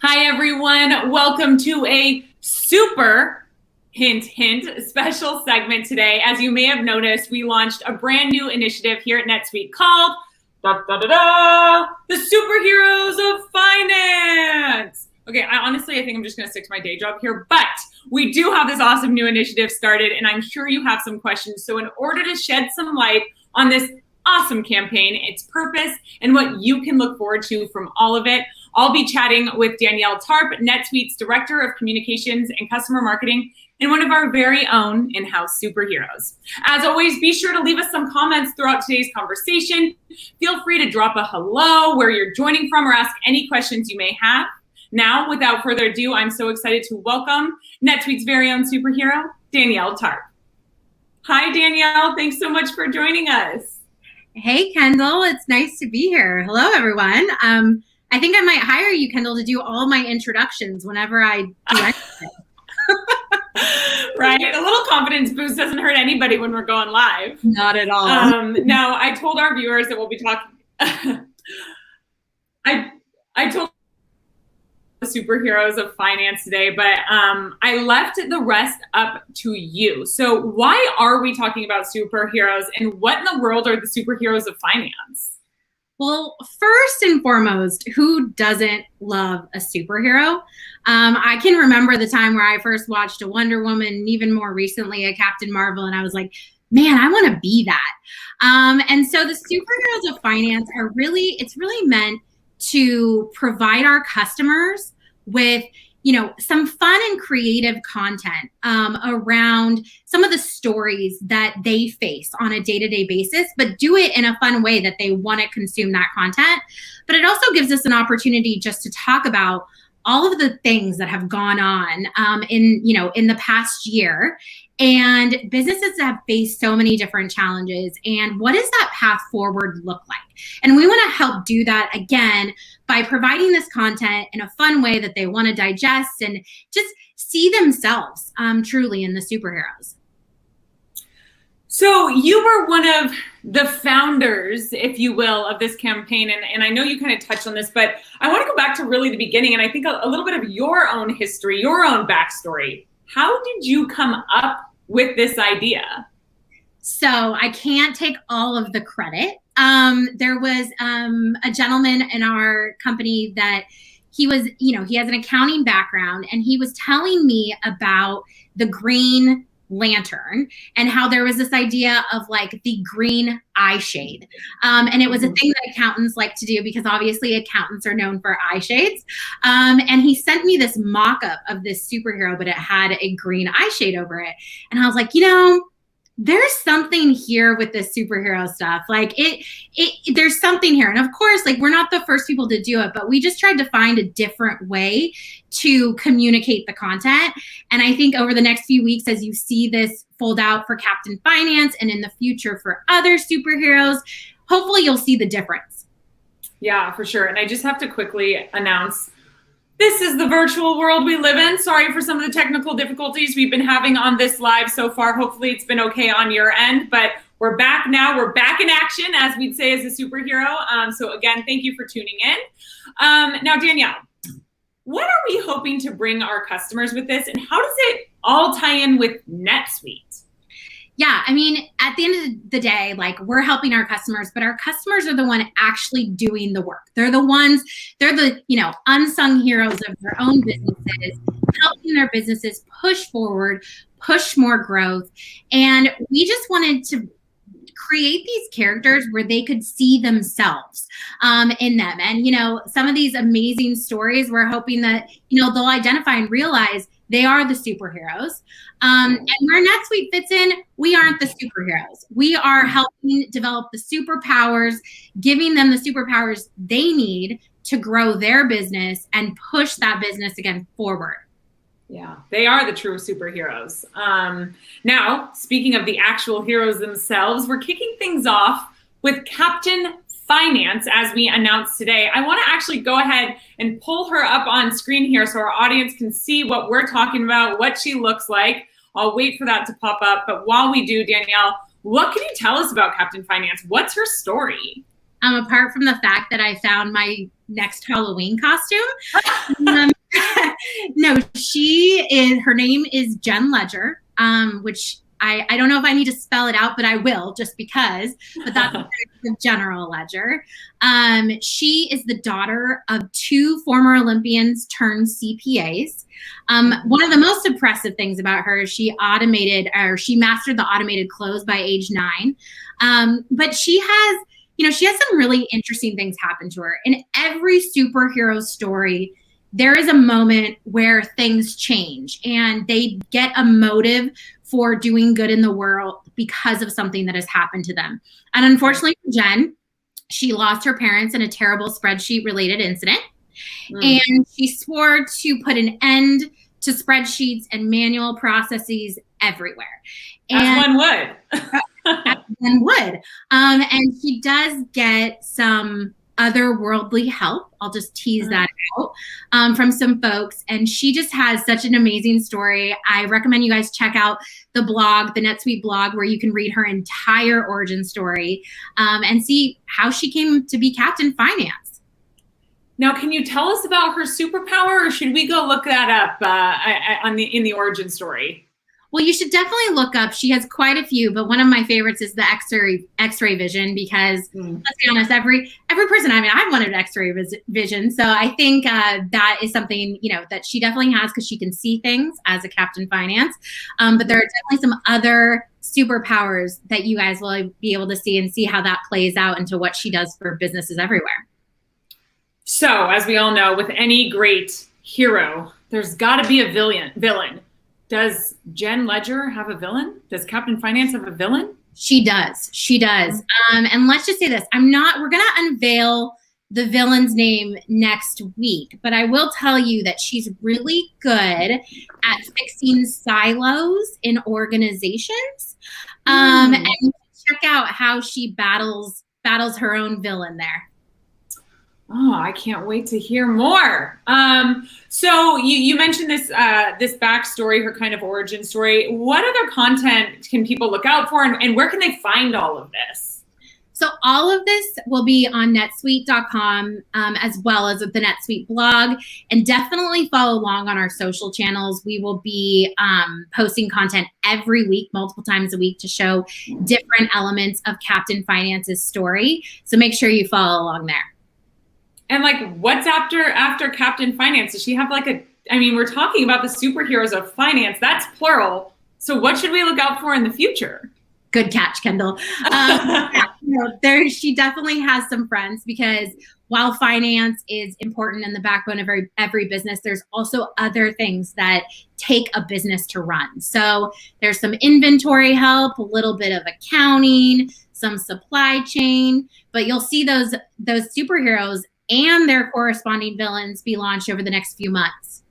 Hi, everyone. Welcome to a super hint special segment today. As you may have noticed, we launched a brand new initiative here at NetSuite called the Superheroes of Finance. Okay, I think I'm just going to stick to my day job here, but we do have this awesome new initiative started, and I'm sure you have some questions. So in order to shed some light on this awesome campaign, its purpose, and what you can look forward to from all of it, I'll be chatting with Danielle Tarp, NetSuite's Director of Communications and Customer Marketing, and one of our very own in-house superheroes. As always, be sure to leave us some comments throughout today's conversation. Feel free to drop a hello, where you're joining from, or ask any questions you may have. Now, without further ado, I'm so excited to welcome NetSuite's very own superhero, Danielle Tarp. Hi, Danielle. Thanks so much for joining us. Hey, Kendall. It's nice to be here. Hello, everyone. I think I might hire you, Kendall, to do all my introductions whenever I do anything. Right? A little confidence boost doesn't hurt anybody when we're going live. Not at all. Now, I told our viewers that we'll be talking. I told the superheroes of finance today, but I left the rest up to you. So why are we talking about superheroes, and what in the world are the superheroes of finance? Well, first and foremost, who doesn't love a superhero? I can remember the time where I first watched a Wonder Woman, and even more recently a Captain Marvel, and I was like, man, I want to be that. And so the superheroes of finance it's really meant to provide our customers with some fun and creative content around some of the stories that they face on a day-to-day basis, but do it in a fun way that they want to consume that content. But it also gives us an opportunity just to talk about all of the things that have gone on in the past year. And businesses have faced so many different challenges. And what does that path forward look like? And we want to help do that, again, by providing this content in a fun way that they want to digest and just see themselves truly in the superheroes. So you were one of the founders, if you will, of this campaign. And I know you kind of touched on this, but I want to go back to really the beginning. And I think a little bit of your own history, your own backstory. How did you come up with this idea? So I can't take all of the credit. There was a gentleman in our company that he has an accounting background, and he was telling me about the green lantern and how there was this idea of like the green eye shade. And it was a thing that accountants like to do because obviously accountants are known for eye shades. And he sent me this mock-up of this superhero, but it had a green eye shade over it. And I was like, there's something here with this superhero stuff. Like there's something here. And of course, like we're not the first people to do it, but we just tried to find a different way to communicate the content. And I think over the next few weeks, as you see this fold out for Captain Finance and in the future for other superheroes, hopefully you'll see the difference. Yeah, for sure. And I just have to quickly announce, this is the virtual world we live in. Sorry for some of the technical difficulties we've been having on this live so far. Hopefully it's been okay on your end, but we're back now. We're back in action, as we'd say as a superhero. So again, thank you for tuning in. Now, Danielle, what are we hoping to bring our customers with this, and how does it all tie in with NetSuite? Yeah, I mean, at the end of the day, like we're helping our customers, but our customers are the one actually doing the work. They're the unsung heroes of their own businesses, helping their businesses push forward, push more growth. And we just wanted to create these characters where they could see themselves in them. And, some of these amazing stories, we're hoping that, they'll identify and realize they are the superheroes. And where NetSuite fits in, we aren't the superheroes. We are helping develop the superpowers, giving them the superpowers they need to grow their business and push that business again forward. Yeah, they are the true superheroes. Now, speaking of the actual heroes themselves, we're kicking things off with Captain Finance, as we announced today. I want to actually go ahead and pull her up on screen here so our audience can see what we're talking about, what she looks like. I'll wait for that to pop up. But while we do, Danielle, what can you tell us about Captain Finance? What's her story? apart from the fact that I found my next Halloween costume. um, no, her name is Jen Ledger, which I don't know if I need to spell it out, but I will just because, but that's the general ledger. She is the daughter of 2 former Olympians turned CPAs. One of the most impressive things about her is she mastered the automated close by age 9. But she has some really interesting things happen to her. In every superhero story, there is a moment where things change and they get a motive for doing good in the world because of something that has happened to them. And unfortunately for Jen, she lost her parents in a terrible spreadsheet related incident. And she swore to put an end to spreadsheets and manual processes everywhere. As one would. As one would. And she does get some otherworldly help. I'll just tease that out from some folks. And she just has such an amazing story. I recommend you guys check out the blog, the NetSuite blog, where you can read her entire origin story and see how she came to be Captain Finance. Now, can you tell us about her superpower, or should we go look that up in the origin story? Well, you should definitely look up. She has quite a few, but one of my favorites is the X-ray vision because let's be honest, every person. I mean, I've wanted X-ray vision, so I think that is something that she definitely has because she can see things as a Captain Finance. But there are definitely some other superpowers that you guys will be able to see and see how that plays out into what she does for businesses everywhere. So, as we all know, with any great hero, there's got to be a villain. Does Jen Ledger have a villain? Does Captain Finance have a villain? She does. And let's just say this. We're going to unveil the villain's name next week, but I will tell you that she's really good at fixing silos in organizations. And check out how she battles her own villain there. Oh, I can't wait to hear more. So you mentioned this backstory, her kind of origin story. What other content can people look out for, and where can they find all of this? So all of this will be on netsuite.com as well as with the NetSuite blog, and definitely follow along on our social channels. We will be posting content every week, multiple times a week, to show different elements of Captain Finance's story. So make sure you follow along there. And what's after Captain Finance? Does she have we're talking about the superheroes of finance. That's plural. So what should we look out for in the future? Good catch, Kendall. She definitely has some friends because while finance is important and the backbone of every business, there's also other things that take a business to run. So there's some inventory help, a little bit of accounting, some supply chain, but you'll see those superheroes and their corresponding villains be launched over the next few months.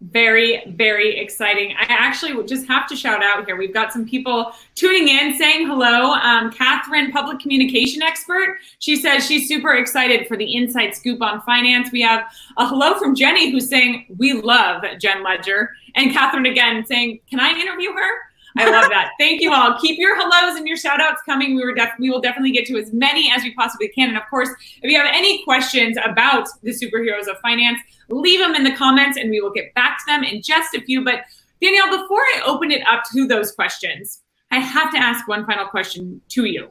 Very, very exciting. I actually just have to shout out here. We've got some people tuning in saying hello. Catherine, public communication expert. She says she's super excited for the inside scoop on finance. We have a hello from Jenny who's saying, we love Jen Ledger. And Catherine again saying, can I interview her? I love that. Thank you all. Keep your hellos and your shout outs coming. We will definitely get to as many as we possibly can. And of course, if you have any questions about the superheroes of finance, leave them in the comments and we will get back to them in just a few. But Danielle, before I open it up to those questions, I have to ask one final question to you.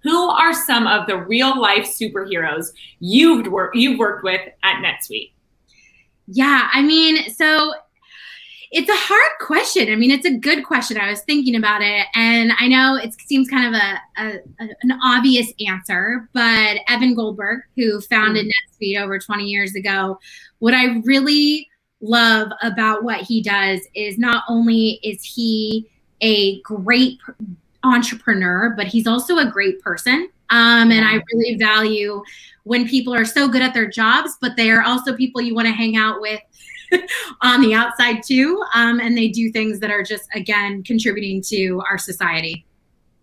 Who are some of the real life superheroes you've worked with at NetSuite? Yeah, so it's a hard question. It's a good question. I was thinking about it, and I know it seems kind of an obvious answer, but Evan Goldberg, who founded NetSuite over 20 years ago, what I really love about what he does is not only is he a great entrepreneur, but he's also a great person. And I really value when people are so good at their jobs, but they are also people you want to hang out with on the outside too, and they do things that are just, again, contributing to our society.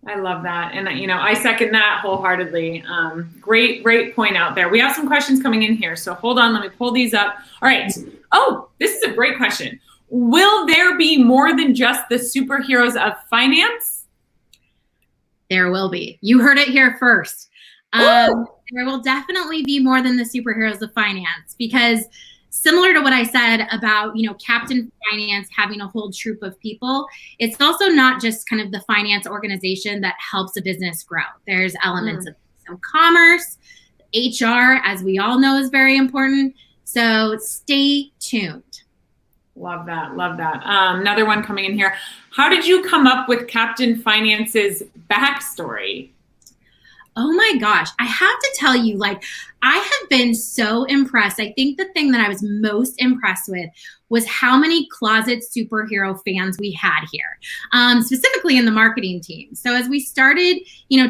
I love that. And, I second that wholeheartedly. Great point out there. We have some questions coming in here. So hold on, let me pull these up. All right. Oh, this is a great question. Will there be more than just the superheroes of finance? There will be. You heard it here first. There will definitely be more than the superheroes of finance, because similar to what I said about, Captain Finance having a whole troop of people, it's also not just kind of the finance organization that helps a business grow. There's elements of commerce, HR, as we all know, is very important. So stay tuned. Love that. Love that. Another one coming in here. How did you come up with Captain Finance's backstory? Oh my gosh. I have to tell you, I have been so impressed. I think the thing that I was most impressed with was how many closet superhero fans we had here, specifically in the marketing team. So as we started,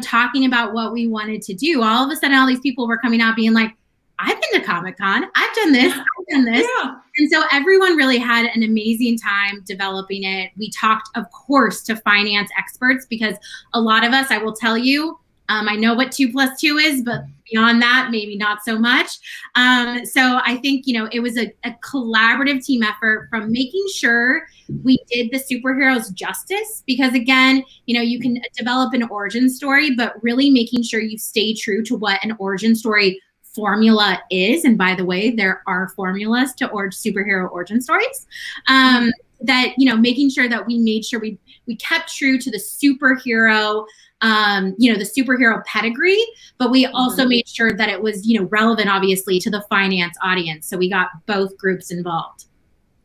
talking about what we wanted to do, all of a sudden, all these people were coming out being like, I've been to Comic-Con, I've done this, I've done this. Yeah. And so everyone really had an amazing time developing it. We talked, of course, to finance experts, because a lot of us, I will tell you, I know what 2 + 2 is, but beyond that, maybe not so much. So I think, it was a collaborative team effort from making sure we did the superheroes justice, because again, you can develop an origin story, but really making sure you stay true to what an origin story formula is. And by the way, there are formulas to superhero origin stories. That, making sure that we made sure we kept true to the superhero, the superhero pedigree, but we also made sure that it was, relevant, obviously, to the finance audience. So we got both groups involved.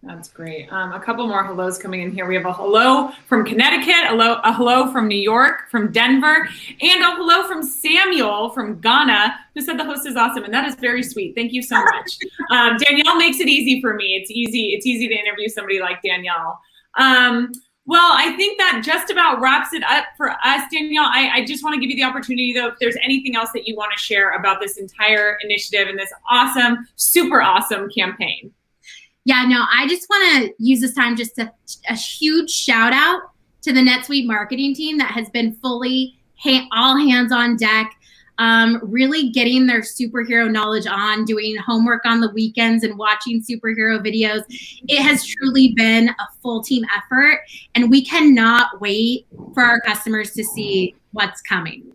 That's great. A couple more hellos coming in here. We have a hello from Connecticut, a hello from New York, from Denver, and a hello from Samuel from Ghana, who said the host is awesome, and that is very sweet. Thank you so much. Danielle makes it easy for me. It's easy to interview somebody like Danielle. Well, I think that just about wraps it up for us, Danielle. I just want to give you the opportunity, though, if there's anything else that you want to share about this entire initiative and this awesome, super awesome campaign. Yeah, no, I just want to use this time just a huge shout out to the NetSuite marketing team that has been fully all hands on deck, really getting their superhero knowledge on, doing homework on the weekends and watching superhero videos. It has truly been a full team effort, and we cannot wait for our customers to see what's coming.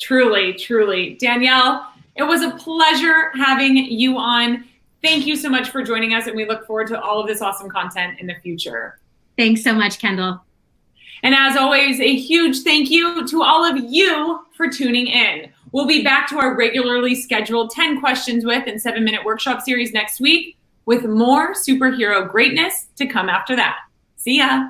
Truly, truly. Danielle, it was a pleasure having you on. Thank you so much for joining us, and we look forward to all of this awesome content in the future. Thanks so much, Kendall. And as always, a huge thank you to all of you for tuning in. We'll be back to our regularly scheduled 10 questions with and 7-minute workshop series next week, with more superhero greatness to come after that. See ya.